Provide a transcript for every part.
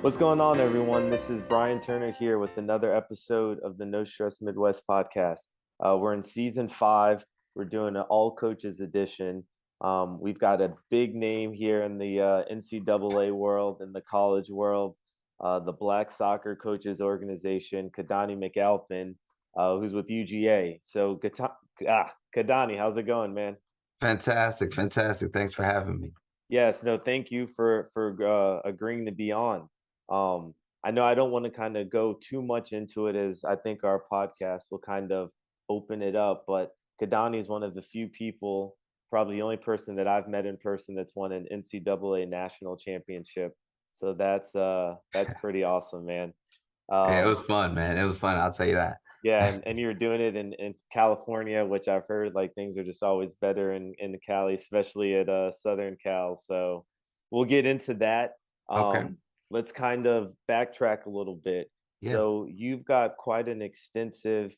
What's going on, everyone? This is Brian Turner here with another episode of the No Stress Midwest podcast. We're in season 5. We're doing an all coaches edition. We've got a big name here in the NCAA world, in the college world, the Black Soccer Coaches Organization, Keidane McAlpine, who's with UGA. So, Keidane, how's it going, man? Fantastic, fantastic. Thanks for having me. Yes, no, thank you for agreeing to be on. I know I don't want to kind of go too much into it as I think our podcast will kind of open it up, but Kadani is one of the few people, probably the only person that I've met in person that's won an NCAA national championship. So that's pretty awesome, man. Yeah, it Um, was fun, man. It was fun. I'll tell you that. yeah, and you're doing it in California, which I've heard like things are just always better in Cali, especially at Southern Cal. So we'll get into that. Okay. Um, let's kind of backtrack a little bit. Yeah. So you've got quite an extensive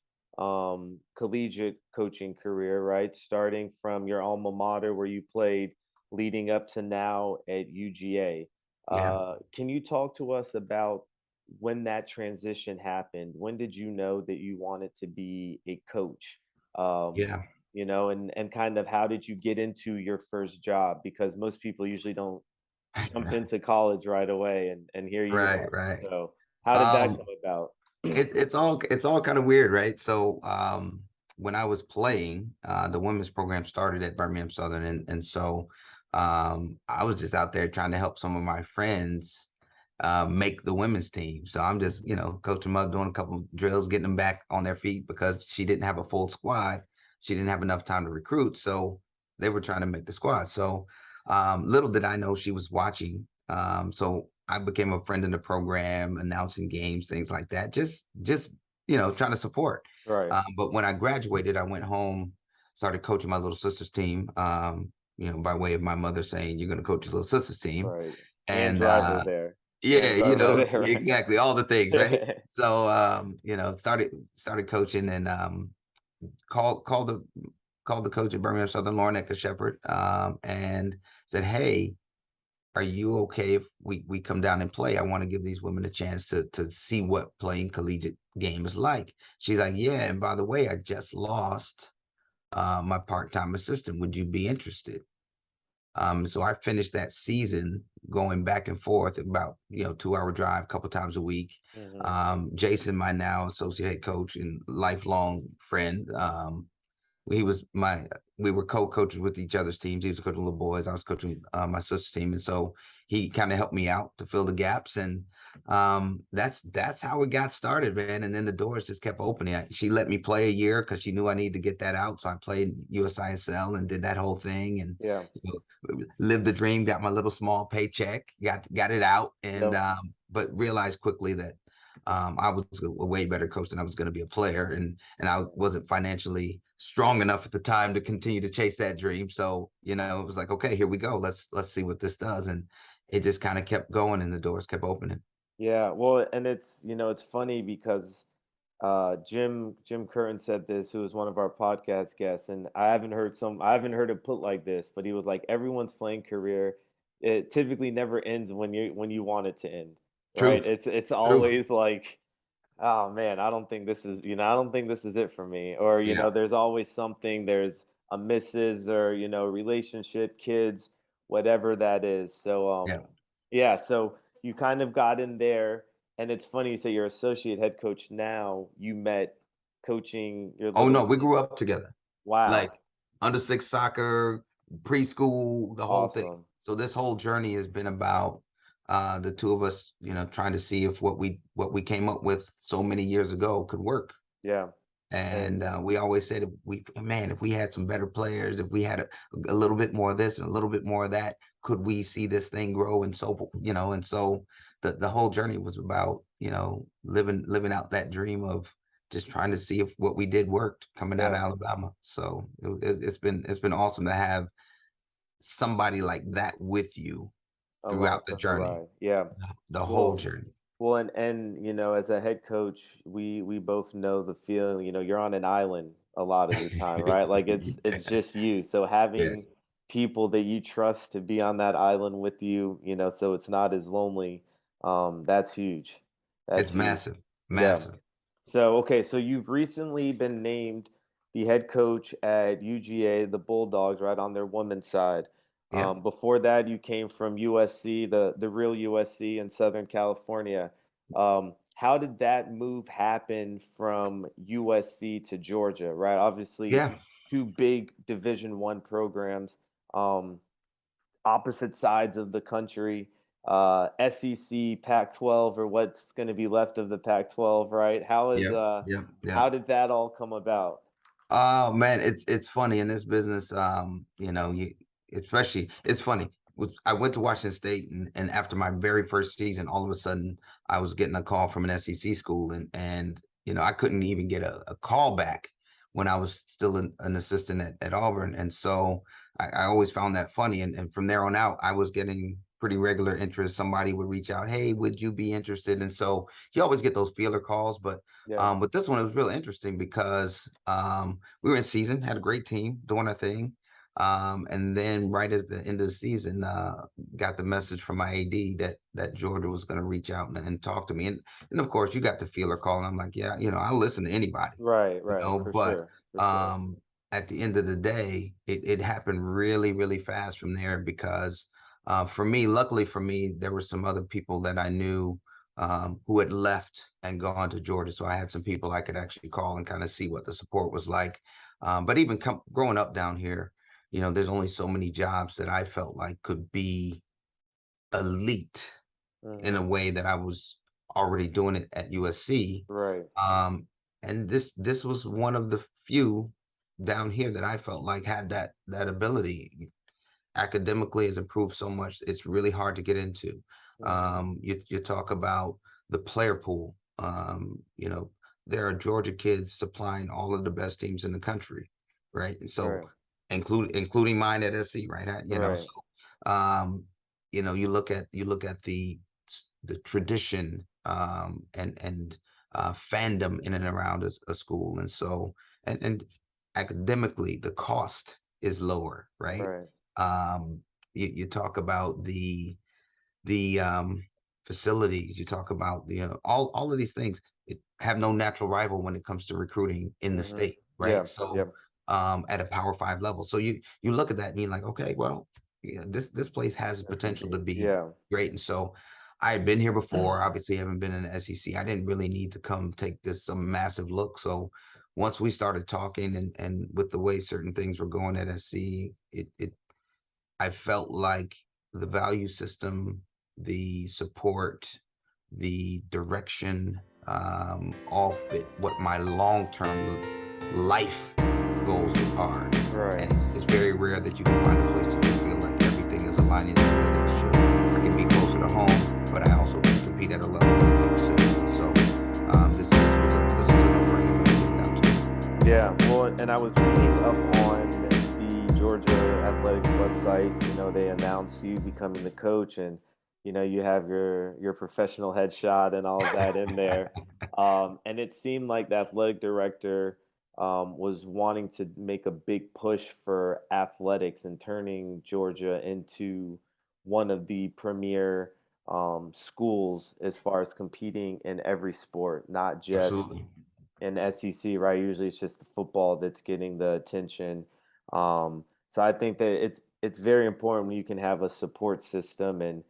collegiate coaching career, right? Starting from your alma mater where you played, leading up to now at UGA. Yeah. Can you talk to us about when that transition happened? When did you know that you wanted to be a coach? Um, Yeah. and kind of how did you get into your first job? Because most people usually don't jump into college right away, and here you Right, are. right. So how did that Um, come about? it's all kind of weird, right? So when I was playing, the women's program started at Birmingham Southern, and so I was just out there trying to help some of my friends make the women's team. So I'm just, coaching them up, doing a couple drills, getting them back on their feet because she didn't have a full squad. She didn't have enough time to recruit, so they were trying to make the squad. So little did I know she was watching. So I became a friend in the program, announcing games, things like that. Just trying to support. Right. But when I graduated, I went home, started coaching my little sister's team. By way of my mother saying, "You're going to coach your little sister's team," Right. And and driver there. yeah, And driver there, exactly all the things, right? right? So started coaching and called called the called the coach at Birmingham Southern, Lauren Ecker Shepherd, and said, "Hey, are you okay if we come down and play? I want to give these women a chance to see what playing collegiate game is like." She's like, "Yeah, and by the way, I just lost my part-time assistant. Would you be interested?" So I finished that season going back and forth about 2 hour drive a couple times a week. Hmm. Jason, my now associate head coach and lifelong friend, he was my we were co-coaches with each other's teams. He was coaching little boys. I was coaching my sister's team, and so he kind of helped me out to fill the gaps. And that's how it got started, man. And then the doors just kept opening. She let me play a year because she knew I needed to get that out. So I played U.S.C. and did that whole thing, and Yeah. lived the dream. Got my little small paycheck. Got it out, and Yep. but realized quickly that I was a way better coach than I was going to be a player, and I wasn't financially strong enough at the time to continue to chase that dream. So, it was like, okay, here we go. Let's see what this does. And it just kind of kept going and the doors kept opening. Yeah. Well, and it's funny because Jim Curtin said this, who was one of our podcast guests, and I haven't heard it put like this, but he was like, everyone's playing career, it typically never ends when you want it to end, right? Truth. It's Truth. always like, oh man, I don't think this is it for me, or Yeah. there's always something, there's a missus, or relationship, kids, whatever that is. So Yeah. yeah, so you kind of got in there, and it's funny you say you're associate head coach now. You met coaching your Oh little no, we grew sister. up together. Like Wow, under six soccer, preschool, the whole thing. awesome. So this whole journey has been about the two of us, trying to see if what we came up with so many years ago could work. Yeah, And and we always said, if we had some better players, if we had a little bit more of this and a little bit more of that, could we see this thing grow? And so the whole journey was about, living out that dream of just trying to see if what we did worked coming out of yeah, Alabama. So it's been awesome to have somebody like that with you along throughout the for the journey, ride. Yeah. the whole Well, journey. and as a head coach, we both know the feeling. You're on an island a lot of the time, right? Like it's just you. So Yeah, having people that you trust to be on that island with you, so it's not as lonely. That's huge. That's It's huge. massive, Yeah. massive. So, okay, so you've recently been named the head coach at UGA, the Bulldogs, right on their women's side. Yeah, Before that, you came from USC, the real USC in Southern California. How did that move happen from USC to Georgia, right? Obviously, yeah. two big Division I programs. Um, Opposite sides of the country, SEC, Pac-12, or what's going to be left of the Pac-12, right? Yep, yep, yep. How did that all come about? Oh man, it's funny in this business. You especially it's funny. I went to Washington State, and after my very first season, all of a sudden I was getting a call from an SEC school, and I couldn't even get a call back when I was still an assistant at Auburn, and so I always found that funny. And from there on out, I was getting pretty regular interest. Somebody would reach out, hey, would you be interested? And so you always get those feeler calls, but Yeah. but this one it was real interesting because we were in season, had a great team doing our thing. And then right at the end of the season, got the message from my AD that Georgia was going to reach out and talk to me. And of course, you got the feeler call, and I'm like, yeah, I'll listen to anybody, Right, right, for but sure, for sure. um, at the end of the day, it happened really, really fast from there because for me, luckily for me, there were some other people that I knew who had left and gone to Georgia. So I had some people I could actually call and kind of see what the support was like. But even growing up down here, there's only so many jobs that I felt like could be elite in a Hmm. way that I was already doing it at USC. Right. Um, and this was one of the few down here that I felt like had that ability. Academically has improved so much, it's really hard to get into. Hmm. You talk about the player pool. There are Georgia kids supplying all of the best teams in the country, right? And so Right, including mine at SC, right? right, So you look at the tradition and fandom in and around a school, and so and academically the cost is lower, right? right. um, you talk about the facilities, you talk about all of these things have no natural rival when it comes to recruiting in the Hmm. state, Yeah, right? So yeah, at a Power Five level, so you look at that and you're like, okay, well, this place has the that's gonna potential be, to be yeah. great. And so I had been here before, obviously haven't been in the SEC. I didn't really need to come take this some massive look. So once we started talking and with the way certain things were going at SC, it I felt like the value system, the support, the direction, all fit what my long-term life goals are. Right. And it's very rare that you can find a place that you feel like everything is aligning the way that it should. I can be closer to home, but I also can compete at a level that makes sense. And so this was a no-brainer when it came down to it. Yeah, well, and I was reading up on the Georgia Athletics website. They announced you becoming the coach, and you have your professional headshot and all of that in there. And it seemed like the athletic director was wanting to make a big push for athletics and turning Georgia into one of the premier schools as far as competing in every sport, not just Absolutely. in SEC, right? Usually it's just the football that's getting the attention. So I think that it's very important when you can have a support system and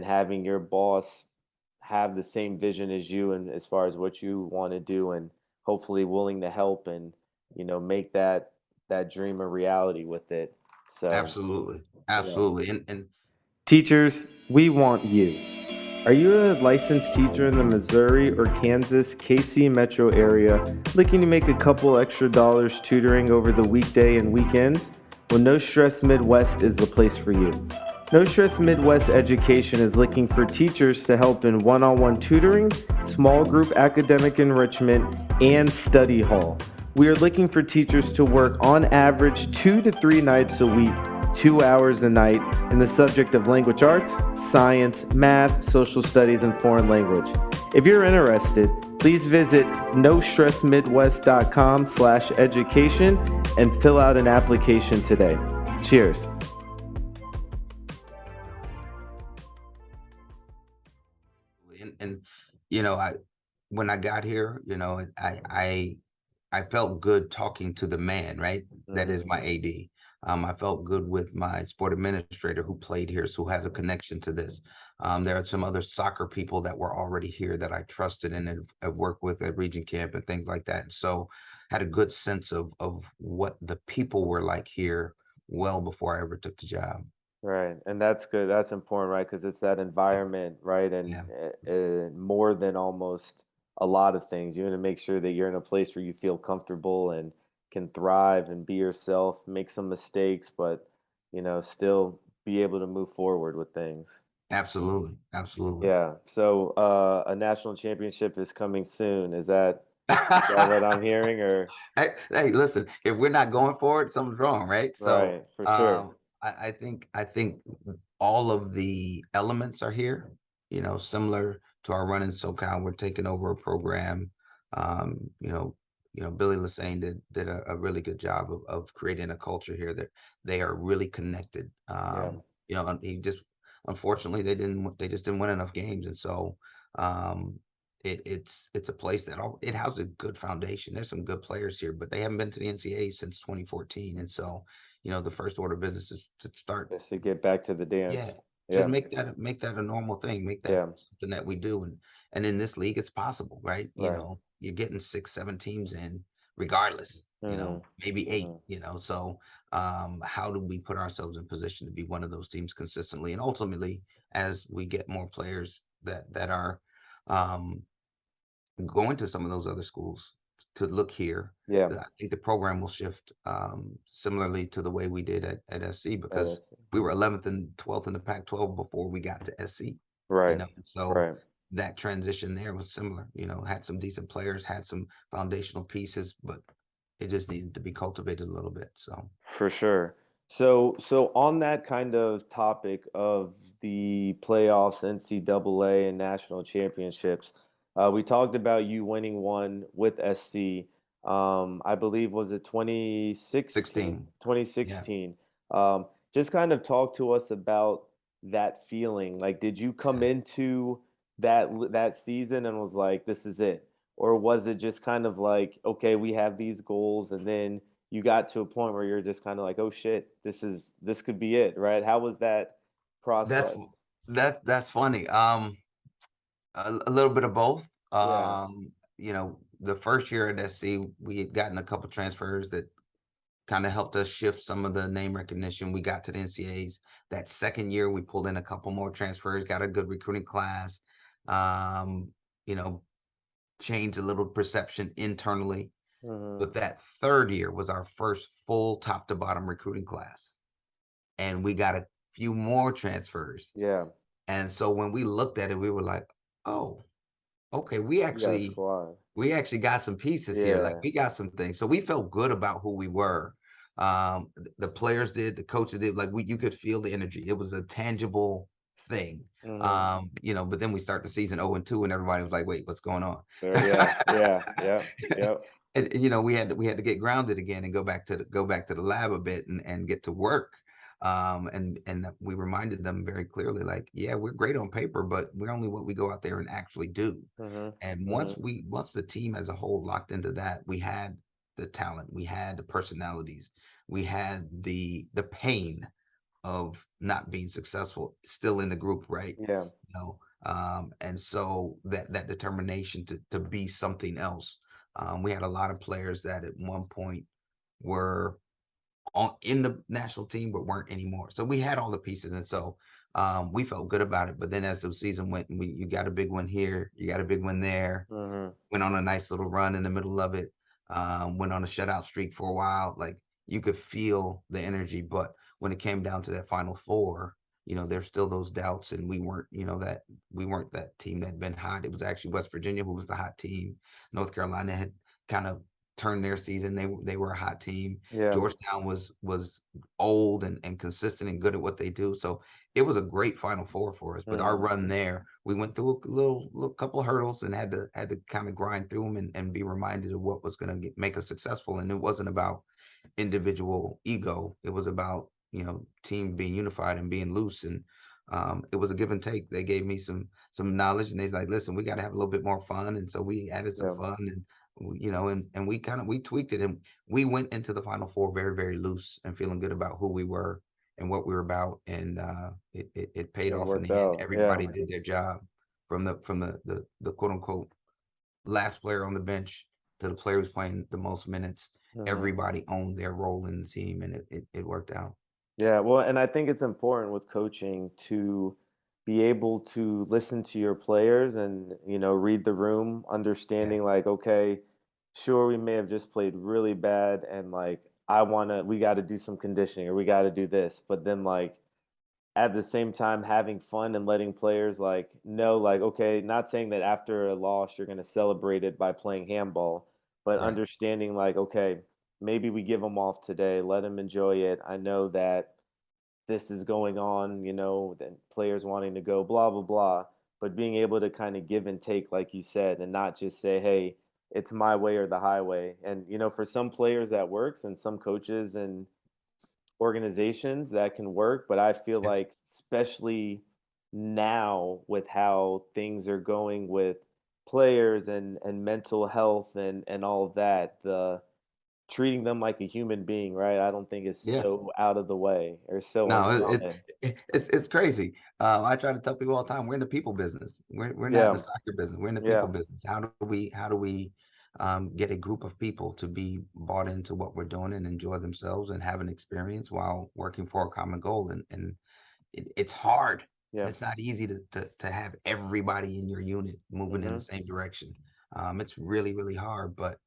having your boss have the same vision as you and as far as what you want to do and hopefully willing to help and make that dream a reality with it. So Absolutely. yeah. Absolutely. And Teachers, we want you. Are you a licensed teacher in the Missouri or Kansas KC metro area looking to make a couple extra dollars tutoring over the weekday and weekends? Well, No Stress Midwest is the place for you. No Stress Midwest Education is looking for teachers to help in one-on-one tutoring, small group academic enrichment, and study hall. We are looking for teachers to work on average 2 to 3 nights a week, 2 hours a night, in the subject of language arts, science, math, social studies, and foreign language. If you're interested, please visit nostressmidwest.com/education and fill out an application today. Cheers. you know, when I got here, I felt good talking to the man, right? That is Hmm. my AD. I felt good with my sport administrator who played here, so who has a connection to this. There are some other soccer people that were already here that I trusted and have worked with at Region Camp and things like that. So had a good sense of what the people were like here well before I ever took the job. Right, and that's good. That's important, right? Because it's that Yeah, environment, right? And yeah, more than almost a lot of things, you want to make sure that you're in a place where you feel comfortable and can thrive and be yourself, make some mistakes, but still be able to move forward with things. absolutely, absolutely. Yeah. So, a national championship is coming soon. Is that what I'm hearing, or Hey, listen, if we're not going for it, something's wrong, right? So, right? For sure. I think all of the elements are here. Similar to our run in SoCal, we're taking over a program. Um, you know, Billy Lassane did a really good job of creating a culture here that they are really connected. Yeah. And he just unfortunately they just didn't win enough games, and so um, it's a place that it houses a good foundation. There's some good players here, but they haven't been to the NCAA since 2014, and so the first order of business is to start. Just to get back to the Yeah, dance. just Yeah. make that a normal thing. Make that Yeah. something that we do, and in this league, it's possible, right? Right. You're getting 6, 7 teams in, regardless. Hmm. Maybe 8. Hmm. So how do we put ourselves in position to be one of those teams consistently, and ultimately, as we get more players that are um, going to some of those other schools to look here, Yeah. I think the program will shift similarly to the way we did at SC, That because is we were 11th and 12th in the Pac-12 before we got to SC. right. So Right. that transition there was similar. Had some decent players, had some foundational pieces, but it just needed to be cultivated a little bit. So For sure. So on that kind of topic of the playoffs, NCAA and national championships, we talked about you winning one with SC. I believe was it 2016? 16, yeah. 2016. Just kind of talk to us about that feeling. Like, did you come Yeah. into that season and was like, this is it? Or was it just kind of like, okay, we have these goals, and then you got to a point where you're just kind of like, oh shit, this could be it, right? How was that That's process? that's funny. A little bit of both. Yeah. The first year at SC, we had gotten a couple transfers that kind of helped us shift some of the name recognition. We got to the NCAAs. That second year, we pulled in a couple more transfers, got a good recruiting class, um, you know, changed a little perception internally. Hmm. But that third year was our first full top to bottom recruiting class. And we got a few more transfers. Yeah. And so when we looked at it, we were like, oh, okay, You got a squad. we actually got some pieces here. Like, Yeah. we got some things. So we felt good about who we were. The players did, the coaches did. Like, you could feel the energy. It was a tangible thing. Hmm. But then we start the season 0-2, and everybody was like, "Wait, what's going on?" There. Yeah. Yeah. Yep. Yep. And we had to get grounded again and go back to the lab a bit and get to work. And we reminded them very clearly, like, yeah, we're great on paper, but we're only what we go out there and actually do. Hmm. And Hmm. once the team as a whole locked into that, we had the talent, we had the personalities, we had the pain of not being successful still in the group, right? Yeah. And so that determination to be something else. We had a lot of players that at one point were in the national team but weren't anymore. So we had all the pieces, and so we felt good about it. But then as the season went, you got a big one here, you got a big one there, Hmm. went on a nice little run in the middle of it, went on a shutout streak for a while. Like, you could feel the energy, but when it came down to that final four, there's still those doubts, and we weren't that team that had been hot. It was actually West Virginia who was the hot team. North Carolina had kind of turned their season. They were a hot team. Yeah. Georgetown was old and consistent and good at what they do. So it was a great Final Four for us. But our Hmm. run there, we went through a little couple of hurdles and had to kind of grind through them and be reminded of what was going to make us successful. And it wasn't about individual ego. It was about team being unified and being loose. And it was a give and take. They gave me some knowledge, and they's like, listen, we got to have a little bit more fun, and so we added some Yeah. fun, and and we tweaked it, and we went into the Final Four very, very loose and feeling good about who we were and what we were about, and it paid It off in worked the end. out. Yeah. Everybody did their job, from the quote unquote last player on the bench to the player who's playing the most minutes. Hmm. Everybody owned their role in the team, and it worked out. Yeah, well, and I think it's important with coaching to be able to listen to your players and, read the room, Yeah, understanding like, okay, sure, we may have just played really bad and like we got to do some conditioning or we got to do this, but then like at the same time having fun and letting players like know like, okay, not saying that after a loss you're going to celebrate it by playing handball, but right. understanding like, okay, maybe we give them off today, let them enjoy it. I know that this is going on, then players wanting to go, blah, blah, blah. But being able to kind of give and take, like you said, and not just say, hey, it's my way or the highway. And, for some players that works and some coaches and organizations that can work. But I feel Yeah. like, especially now with how things are going with players and mental health and all of that, the treating them like a human being, right? I don't think is Yes. so out of the way or so No, uncommon. it's crazy. I try to tell people all the time, we're in the people business. We're not in the Yeah, soccer business. We're in the people yeah, business. How do we get a group of people to be bought into what we're doing and enjoy themselves and have an experience while working for a common goal? And it's hard. yeah. It's not easy to have everybody in your unit moving in the Mhm. same direction. It's really, really hard. But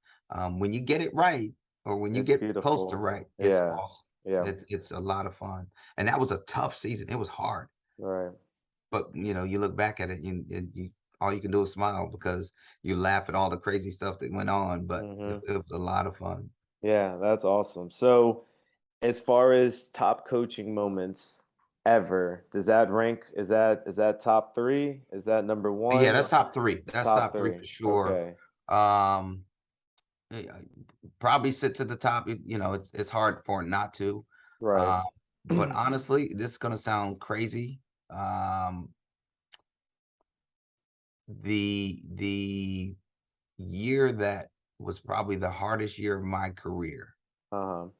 when you get it right, or when you It's get close to beautiful. right, it's Yeah, awesome. yeah, It's a lot of fun. And that was a tough season. It was hard. right. But you look back at it, you all you can do is smile because you laugh at all the crazy stuff that went on. But it, Mhm. it was a lot of fun. Yeah, that's awesome. So, as far as top coaching moments ever, does that rank? Is that top three? Is that number Yeah, one? that's top three. That's Top top three three. for sure. Okay. Um, yeah, probably sits at the top. It's hard for it not to. Right. Uh, but honestly, this is gonna sound crazy. Um, the year that was probably the hardest year of my career. Uh-huh.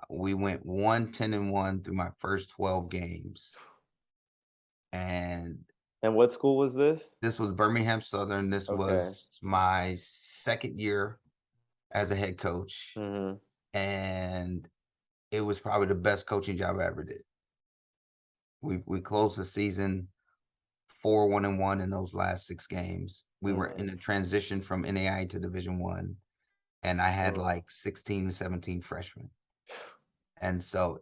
We went 1-10-1 through my first 12 games, and And what school was this? this was Birmingham Southern. This Okay. was my second year as a head coach, Mhm. and it was probably the best coaching job I ever did. We closed the season 4-1-1 in those last 6 games. We were Mhm. in a transition from NAI to Division One, and I had Mhm. like 16, 17 freshmen. And so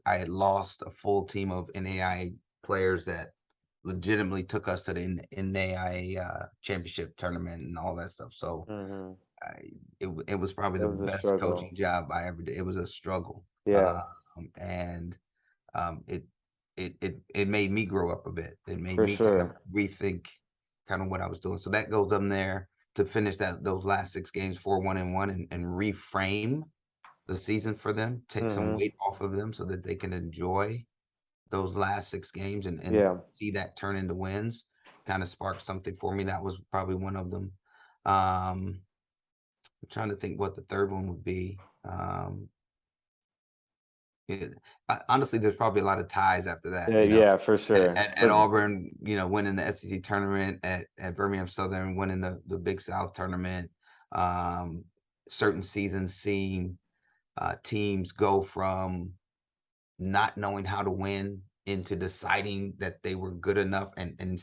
I had lost a full team of NAI players that legitimately took us to the NAI championship tournament and all that stuff. So Mhm. it was probably It the was a best struggle. coaching job I ever did. It was a struggle. Yeah, And it it made me grow up a bit. It made for me kind of sure. rethink kind of what I was doing. So that goes on there to finish those last 6 games 4-1-1 and reframe the season for them, take some Mhm. weight off of them so that they can enjoy those last 6 games and Yeah. see that turn into wins. Kind of sparked something for me. That was probably one of them. Um, I'm trying to think what the third one would be. It, honestly, there's probably a lot of ties after that. Yeah, yeah, for sure. At But Auburn, winning the SEC tournament, at Birmingham Southern, winning the Big South tournament. Um, Certain seasons seeing teams go from not knowing how to win into deciding that they were good enough and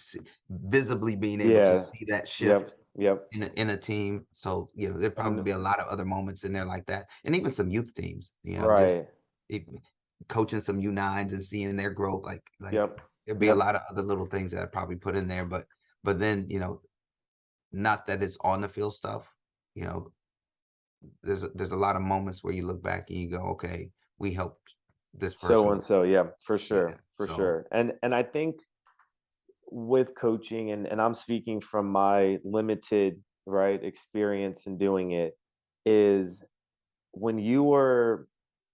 visibly being able to yeah. see that Yep. shift Yep. in a team. So, there'd probably And be a lot of other moments in there like that. And even some youth teams, just right. it, coaching some U9s and seeing their growth. Like Yep. there'd be a Yep. lot of other little things that I'd probably put in there. But then, not that it's on the field stuff, you know, there's a lot of moments where you look back and you go, okay, we helped this So person. and so, yeah, for Yeah. sure. For So sure. And I think with coaching and I'm speaking from my limited, right, experience in doing it is when you were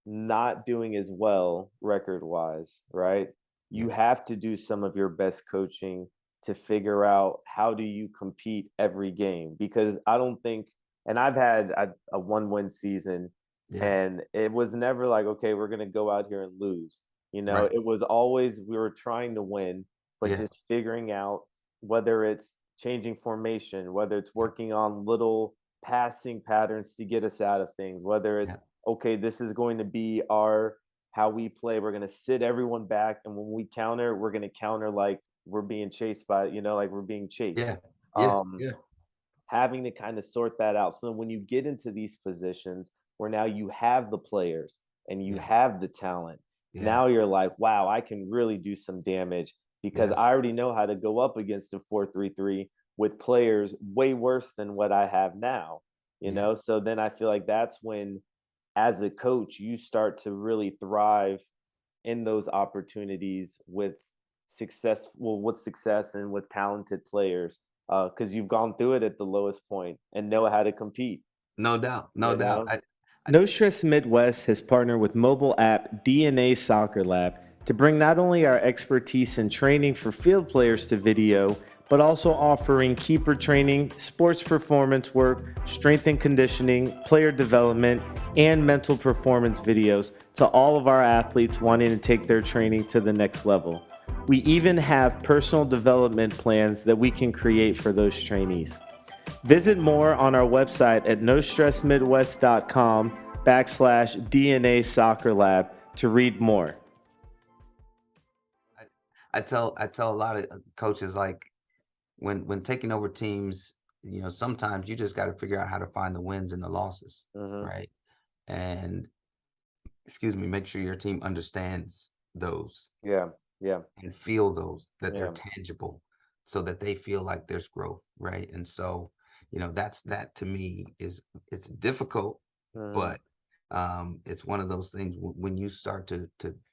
not doing as well record wise, right? you have to do some of your best coaching to figure out how do you compete every game, because I don't think, and I've had a one-win season, yeah, and it was never like, okay, we're going to go out here and lose. right, It was always we were trying to win, but yeah, just figuring out whether it's changing formation, whether it's yeah, working on little passing patterns to get us out of things, whether it's yeah, okay, this is going to be our how we play. We're going to sit everyone back, and when we counter, we're going to counter like we're being chased by, like we're being chased. yeah, yeah, Um, yeah, Having to kind of sort that out. So when you get into these positions where now you have the players and you yeah, have the talent, yeah, now you're like, wow, I can really do some damage because yeah, I already know how to go up against a 4-3-3 with players way worse than what I have now. yeah. So then I feel like that's when, as a coach, you start to really thrive in those opportunities with success and with talented players, because you've gone through it at the lowest point and know how to compete. No doubt, no You doubt. know, I No Stress Midwest has partnered with mobile app DNA Soccer Lab to bring not only our expertise in training for field players to video, but also offering keeper training, sports performance work, strength and conditioning, player development, and mental performance videos to all of our athletes wanting to take their training to the next level. We even have personal development plans that we can create for those trainees. Visit more on our website at nostressmidwest.com/DNA Soccer Lab to read more. I I tell a lot of coaches, like, when taking over teams, sometimes you just got to figure out how to find the wins and the losses, Hmm. right? And excuse me, make sure your team understands those Yeah, yeah, and feel those, that they're yeah. tangible, so that they feel like there's growth, right? And so, that to me is, it's difficult, Hmm. but it's one of those things, when you start to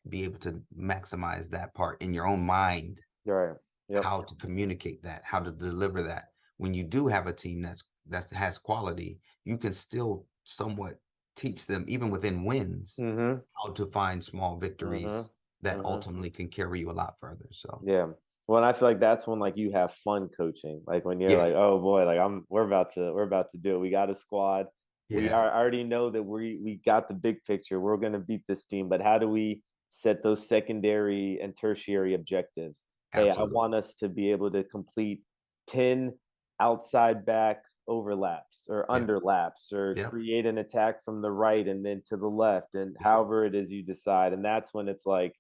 be able to maximize that part in your own mind, Right. Yep. how to communicate that, how to deliver that. When you do have a team that has quality, you can still somewhat teach them, even within wins, Hmm. how to find small Hmm. victories that Hmm. ultimately can carry you a lot further. So Yeah. Well, and I feel like that's when like you have fun coaching. Like when you're yeah, like, oh boy, like we're about to do it. We got a squad. yeah, I already know that we got the big picture. We're gonna beat this team, but how do we set those secondary and tertiary objectives? Hey, I absolutely. want us to be able to complete 10 outside back overlaps or Yeah, underlaps or yeah, create an attack from the right and then to the left and yeah, however it is you decide. And that's when it's like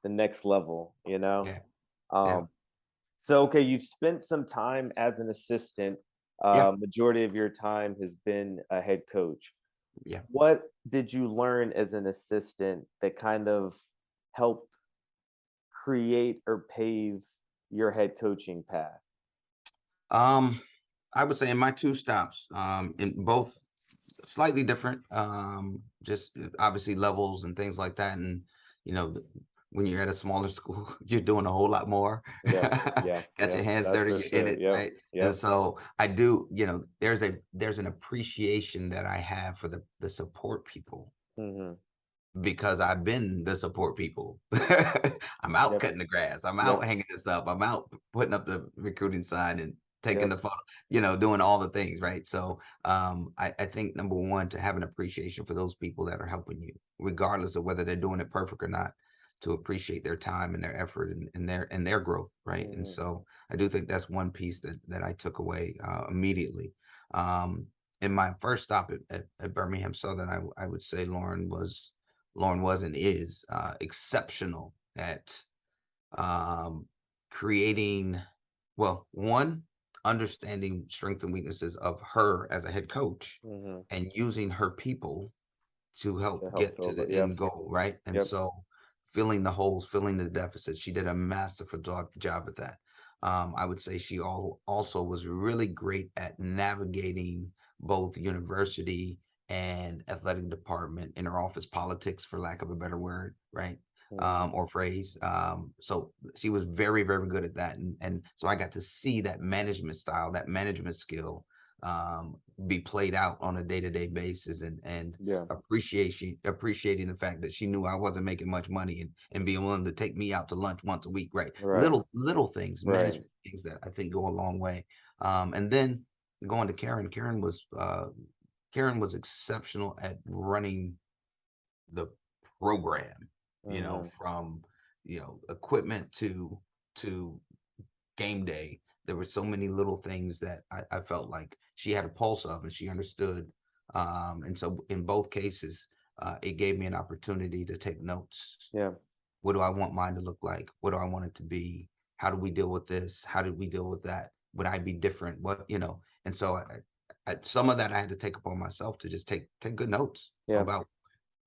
the next level. yeah, yeah, Um, so okay, you've spent some time as an assistant. yeah, Majority of your time has been a head coach. yeah. What did you learn as an assistant that kind of helped create or pave your head coaching path? Um, I would say in my two stops, in both slightly different, just obviously levels and things like that. And when you're at a smaller school, you're doing a whole lot more. Yep. Yeah. Got your Yep. hands That's dirty, for you're in sure. it, Yep. right? And Yep. so I do, there's an appreciation that I have for the support people, Hmm. because I've been the support people. I'm out Yep. cutting the grass. I'm out Yep. hanging this up. I'm out putting up the recruiting sign and taking Yep. the photo, doing all the things, right? So I think, number one, to have an appreciation for those people that are helping you, regardless of whether they're doing it perfect or not, to appreciate their time and their effort, and their growth, right? And Hmm. so I do think that's one piece that I took away immediately. Um, in my first stop at Birmingham Southern, I would say Lauren was and is exceptional at um, creating, well, one, understanding strengths and weaknesses of her as a head coach, Hmm. and using her people to help To help get fill to the the yep. end goal, right? And Yep. so, filling the holes, filling the deficits, she did a masterful job at that. I would say she also was really great at navigating both university and athletic department, inner office politics, for lack of a better word, right? Hmm. Or phrase. So she was very, very good at that. And so I got to see that management style, that management skill, be played out on a day-to-day basis, and Yeah. appreciating the fact that she knew I wasn't making much money, and being willing to take me out to lunch once a week, right? Right. Little things, Right. management things that I think go a long way. And then going to Karen, Karen was exceptional at running the program, Mm-hmm. from equipment to game day. There were so many little things that I felt like she had a pulse of, and she understood. And so in both cases, it gave me an opportunity to take notes. Yeah. What do I want mine to look like? What do I want it to be? How do we deal with this? How did we deal with that? Would I be different? And so some of that I had to take upon myself to just take good notes Yeah. about,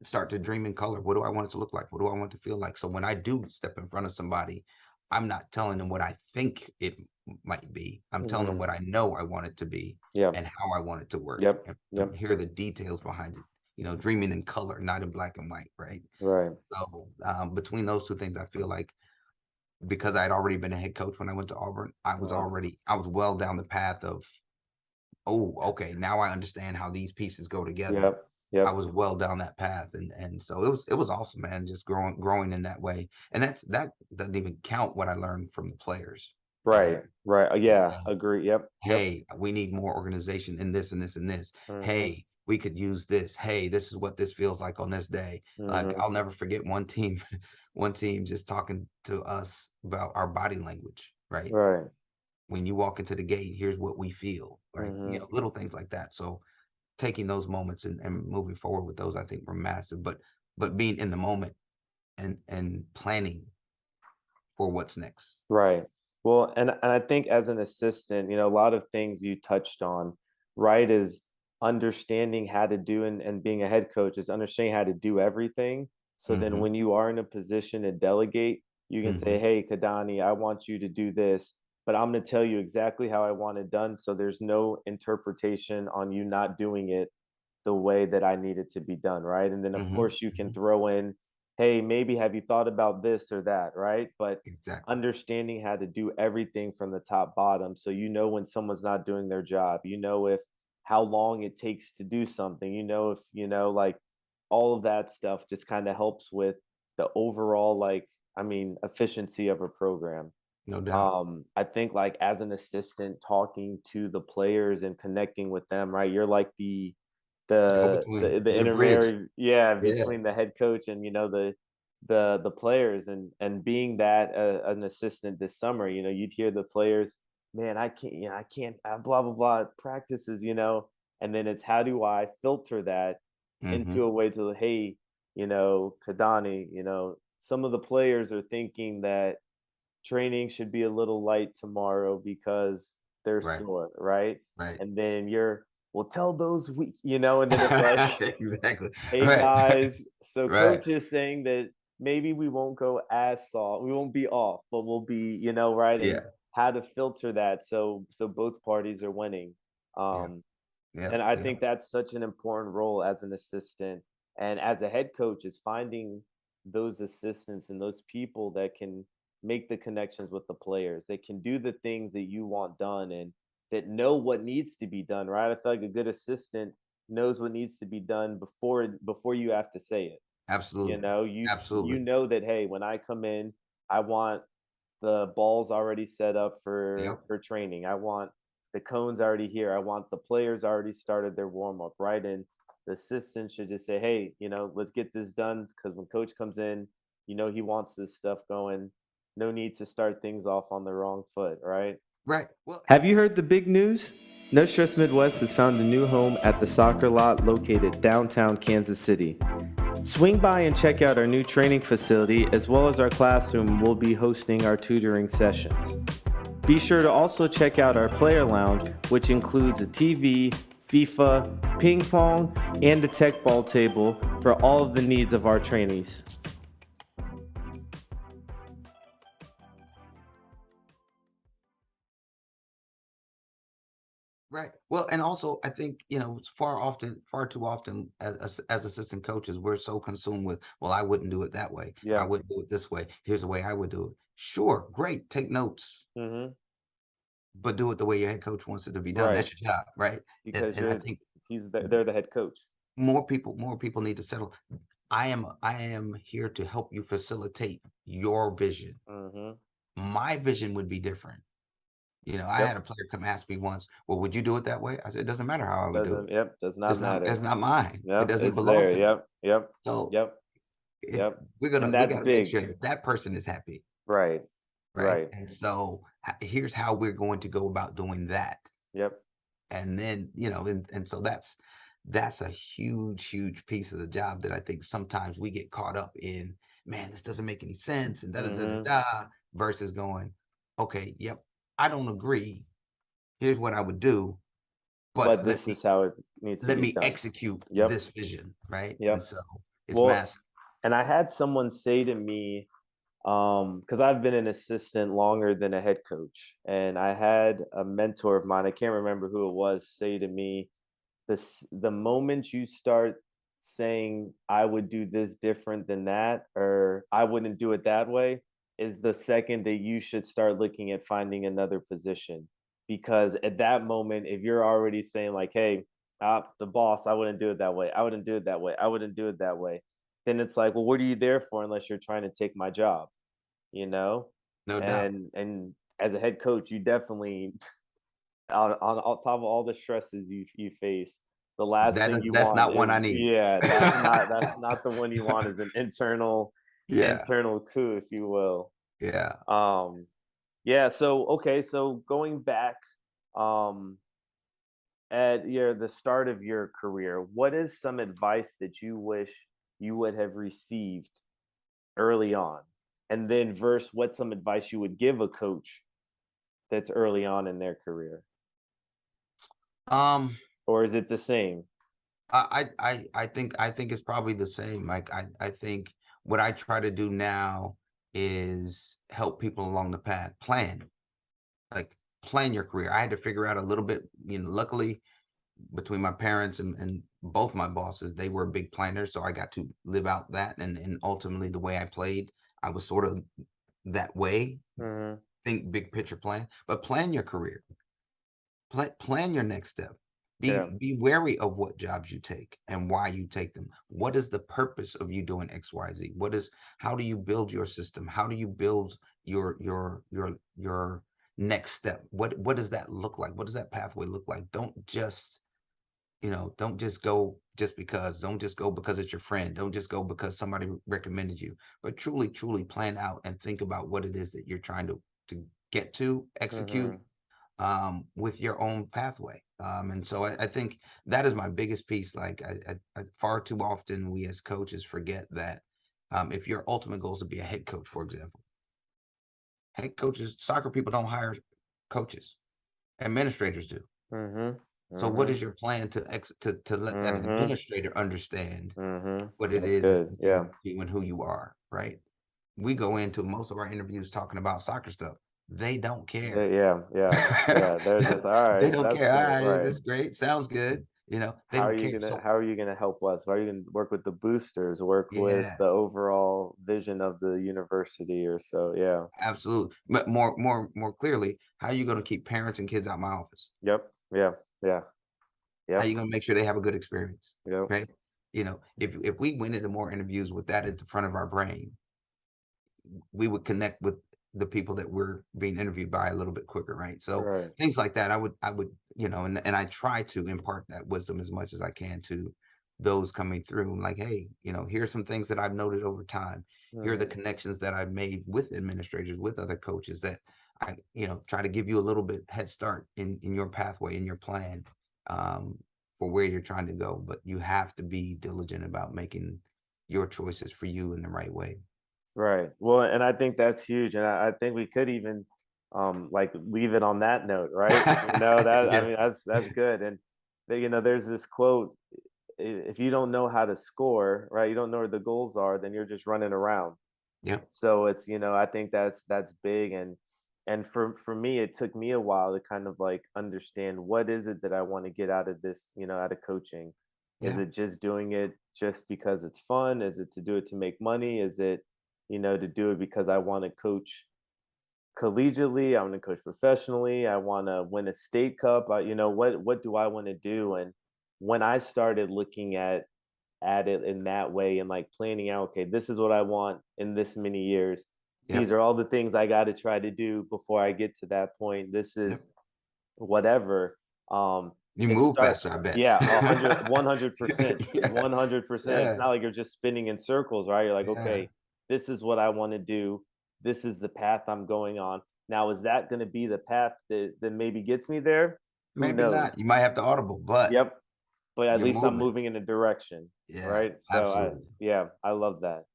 start to dream in color. What do I want it to look like? What do I want it to feel like? So when I do step in front of somebody, I'm not telling them what I think it might be. I'm telling them Mm-hmm. what I know I want it to be, Yeah. and how I want it to work, Yep. and Yep. hear the details behind it. Dreaming in color, not in black and white, right? Right. So between those two things, I feel like, because I had already been a head coach when I went to Auburn, Uh-huh. I was well down the path of, oh, okay, now I understand how these pieces go together. Yep. I Yep. was well down that path, and so it was awesome, man, just growing in that way. And that doesn't even count what I learned from the players. Right. Right. Yeah. Hey, Agree. Yep. Yep. hey, we need more organization in this and this and this. Mm-hmm. Hey, we could use this. Hey, this is what this feels like on this day. Like, Mm-hmm. I'll never forget one team, one team just talking to us about our body language, right? Right. When you walk into the gate, here's what we feel, right? Mm-hmm. Little things like that. So taking those moments and moving forward with those, I think, were massive. But being in the moment and planning for what's next. Right. Well, and I think as an assistant, a lot of things you touched on, right, is understanding how to do, and being a head coach is understanding how to do everything. So then Mm-hmm. when you are in a position to delegate, you can say, Mm-hmm. hey, Keidane, I want you to do this, but I'm going to tell you exactly how I want it done. So there's no interpretation on you not doing it the way that I need it to be done, right? And then of Mm-hmm. course you can Mm-hmm. throw in, hey, maybe have you thought about this or that, right? But Exactly. understanding how to do everything from the top bottom, so when someone's not doing their job, if how long it takes to do something, if like all of that stuff just kind of helps with the overall, like, efficiency of a program. No doubt. I think, like, as an assistant, talking to the players and connecting with them, right? You're like Go the between. the, the You're the bridge. intermediary, yeah, Yeah. between the head coach and the players, and being that an assistant this summer, you'd hear the players, man, I can't, blah blah blah practices, and then it's, how do I filter that Mm-hmm. into a way to, hey, Kadani, some of the players are thinking that training should be a little light tomorrow because they're Right. sore, right? Right. And then well, tell those weak, and then it's like, Exactly. hey Right. guys, so Right. coach is saying that maybe we won't go as soft, we won't be off, but we'll be, right? And Yeah. how to filter that so both parties are winning. Yeah. Um, Yeah. and I Yeah. think that's such an important role as an assistant and as a head coach, is finding those assistants and those people that can make the connections with the players. They can do the things that you want done and that know what needs to be done, right? I feel like a good assistant knows what needs to be done before you have to say it. Absolutely. You Absolutely. know that, hey, when I come in, I want the balls already set up for Yep. training. I want the cones already here. I want the players already started their warm up, right? And the assistant should just say, hey, let's get this done, because when coach comes in, he wants this stuff going. No need to start things off on the wrong foot, right? Right. Well, Have you heard the big news? No Stress Midwest has found a new home at the soccer lot located downtown Kansas City. Swing by and check out our new training facility, as well as our classroom. We'll be hosting our tutoring sessions. Be sure to also check out our player lounge, which includes a TV, FIFA, ping pong, and a tech ball table for all of the needs of our trainees. right. Well, and also I think, it's far too often as assistant coaches, we're so consumed with, well, I wouldn't do it that way. I Yeah. wouldn't do it this way. Here's the way I would do it. Sure, great. Take notes. Mm-hmm. but do it the way your head coach wants it to be done. Right. That's your job, right? And Because and I think they're the head coach. more people need to settle. I am here to help you facilitate your vision. Hmm. My vision would be different. I had Yep. a player come ask me once, "Well, would you do it that way?" I said, "It doesn't matter how I would do it. Doesn't, yep, does not It's matter. not mine. It Yep, doesn't it's belong there. to me." Yep, yep, So yep, it yep. we're And gonna we that's gotta make big. sure that person is happy, Right, right? right. And so here's how we're going to go about doing that. Yep. And then, and so that's a huge piece of the job that I think sometimes we get caught up in, man, this doesn't make any sense and da da da da Hmm. da versus going, okay, yep, I don't agree. Here's what I would do, but But this is how it needs to let be me done. execute Yep, this vision, right? And yep. so it's Well, massive. and I had someone say to me, because I've been an assistant longer than a head coach, and I had a mentor of mine, I can't remember who it was, say to me, the moment you start saying I would do this different than that, or I wouldn't do it that way, is the second that you should start looking at finding another position. Because at that moment, if you're already saying like, hey, the boss, I wouldn't do it that way, I wouldn't do it that way, I wouldn't do it that way, then it's like, well, what are you there for unless you're trying to take my job, you know? No doubt. And as a head coach, you definitely on top of all the stresses you face, the last That thing is you that's want not one I is, need. yeah, that's not the one you want, is an internal Yeah. internal coup, if you will. Yeah. Um, yeah, so okay, so going back, um, at the start of your career, what is some advice that you wish you would have received early on? And then verse what's some advice you would give a coach that's early on in their career? Um Or is it the same? I think it's probably the same. Like I think what I try to do now is help people along the path. Like plan your career. I had to figure out a little bit, luckily between my parents and both my bosses, they were big planners. So I got to live out that and ultimately the way I played, I was sort of that way. Mhm. Think big picture plan, but plan your career. Plan your next step. Yeah. Be wary of what jobs you take and why you take them. What is the purpose of you doing XYZ? How do you build your system? How do you build your next step? What does that look like? What does that pathway look like? Don't just go just because. Don't just go because it's your friend. Don't just go because somebody recommended you. But truly plan out and think about what it is that you're trying to get to, execute Mhm. with your own pathway. And so I think that is my biggest piece. Like far too often we as coaches forget that if your ultimate goal is to be a head coach, for example, head coaches, soccer people don't hire coaches, administrators do. Mhm. So what Mhm. is your plan to let that Mhm. administrator understand Mhm. what it That's is that good. you Yeah. do and who you are, right? We go into most of our interviews talking about soccer stuff. They don't care. Yeah, yeah, yeah. They're just all They right. don't That's care. All cool. right, Right. that's great. Sounds good. They don't care. So How are you gonna help us? How are you gonna work with the boosters? Work with yeah, the overall vision of the university or so? Yeah. absolutely. But more clearly, how are you going to keep parents and kids out my office? Yep. Yeah. Yeah. How are Yep. you going to make sure they have a good experience? Yep. Right? If we went into more interviews with that at the front of our brain, we would connect with the people that we're being interviewed by a little bit quicker, right? So Right. things like that, I would, and I try to impart that wisdom as much as I can to those coming through. I'm like, hey, here's some things that I've noted over time. Here are the Mhm. connections that I've made with administrators, with other coaches that try to give you a little bit head start in your pathway, in your plan, um, for where you're trying to go. But you have to be diligent about making your choices for you in the right way. Right. Well, and I think that's huge, and I think we could even, like leave it on that note, right? That I Yeah. mean that's good. And there's this quote: If you don't know how to score, right, you don't know where the goals are, then you're just running around." Yep. So it's I think that's big, and for me, it took me a while to kind of like understand what is it that I want to get out of this, out of coaching. Is Yeah. it just doing it just because it's fun? Is it to do it to make money? Is it, to do it because I want to coach collegiately. I want to coach professionally. I want to win a state cup. What do I want to do? And when I started looking at it in that way and like planning out, okay, this is what I want in this many years. These Yep. are all the things I got to try to do before I get to that point. This Yep. is whatever. Um, You it move start faster, I bet. Yeah, 100%, Yeah. 100%. It's Yeah. not like you're just spinning in circles, right? You're like, Yeah. okay, this is what I want to do. This is the path I'm going on. Now, is that going to be the path that maybe gets me there? Who Maybe knows? not. You might have to audible, but Yep. But at you're least I'm moving. moving in a direction, Yeah, right? So absolutely. yeah, I love that.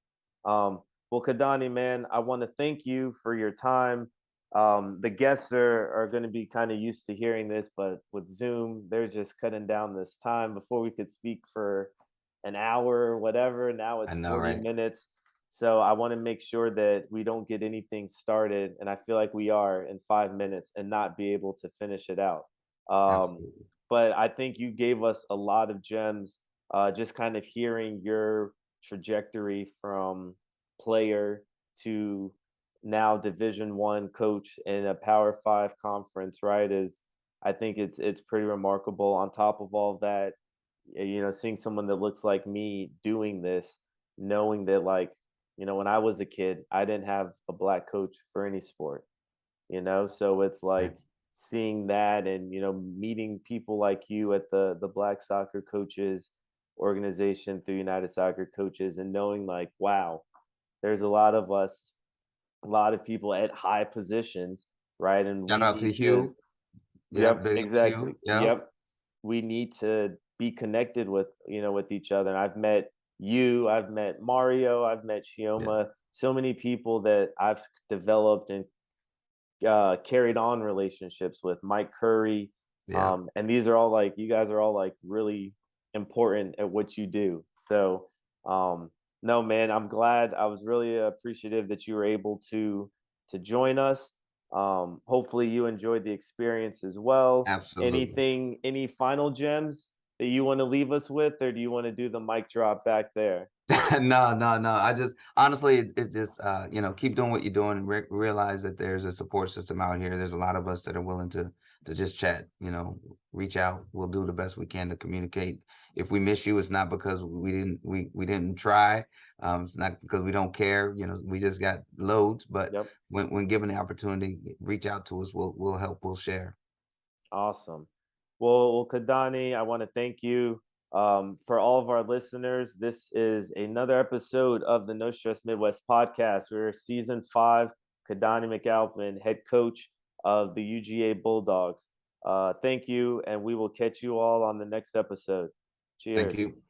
Well, Keidane, man, I want to thank you for your time. The guests are going to be kind of used to hearing this, but with Zoom, they're just cutting down this time. Before we could speak for an hour or whatever, now I it's know, 40 right? minutes. So I want to make sure that we don't get anything started, and I feel like we are in 5 minutes and not be able to finish it out. Um, Absolutely. but I think you gave us a lot of gems, just kind of hearing your trajectory from player to now Division 1 coach in a Power 5 conference, right? Is I think it's pretty remarkable. On top of all that, seeing someone that looks like me doing this, knowing that, like, when I was a kid, I didn't have a black coach for any sport, so it's Right. like seeing that and meeting people like you at the Black Soccer Coaches organization through United Soccer Coaches, and knowing like, wow, there's a lot of us, a lot of people at high positions, right? And Shout we out to need to. Hugh. Yep, Yep, big ups to exactly. you. Yep. Yep. We need to be connected with each other. And I've met you, I've met Mario, I've met Yeah. Shioma, so many people that I've developed and carried on relationships with, Mike Curry. Yeah. And these are all like, you guys are all like really important at what you do. So, no, man, I'm glad. I was really appreciative that you were able to join us. Hopefully you enjoyed the experience as well. Absolutely. Any final gems that you want to leave us with, or do you want to do the mic drop back there? No, no, no. I just honestly, it's just keep doing what you're doing and realize that there's a support system out here. There's a lot of us that are willing to just chat. Reach out. We'll do the best we can to communicate. If we miss you, it's not because we didn't try. It's not because we don't care. We just got loads. But Yep. when given the opportunity, reach out to us. We'll help. We'll share. Awesome. Well, Kadani, I want to thank you. For all of our listeners, this is another episode of the No Stress Midwest podcast. We're season 5. Keidane McAlpine, head coach of the UGA Bulldogs. Thank you, and we will catch you all on the next episode. Thank Cheers. you.